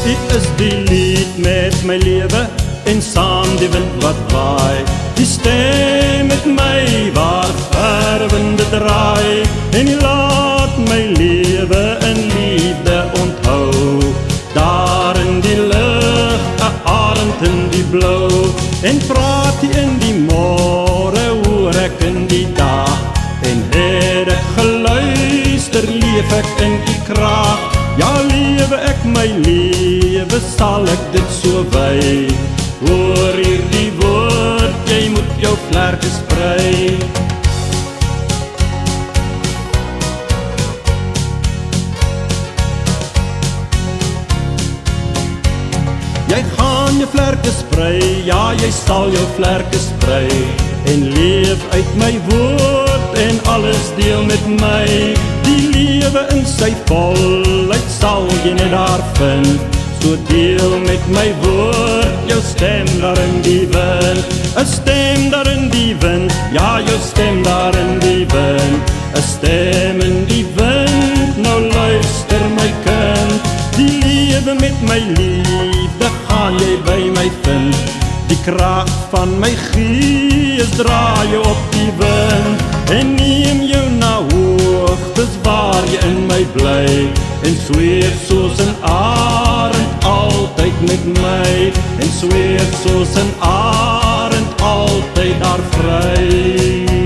U is die lied met my lewe en saam die wind wat waai. Die stem met my waar ver winde draai en U laat my lewe in liefde onthou. Daar in die lug, 'n arend in die blou en praat U in die môre, hoor ek in die dag en het ek geluister, leef ek in U krag. Ja, lewe ek my lewe, sal ek dit so wy. Hoor hierdie woord, jy moet jou vlerke sprei. Jy gaan jou vlerke sprei, ja, jy sal jou vlerke sprei en leef uit my woord en alles deel met my. Die lewe in sy volheid sal jy net daar vind. So deel met my woord, jou stem daar in die wind. 'n Stem daar in die wind, ja, jou stem daar in die wind. 'n Stem in die wind, nou luister my kind. Die lewe met my liefde gaan jy by my vind. Die krag van my gees draai jou op die wind en neem jou na hoogtes waar jy in my bly en sweef soos 'n arend altyd met my en sweef soos 'n arend altyd daar vry.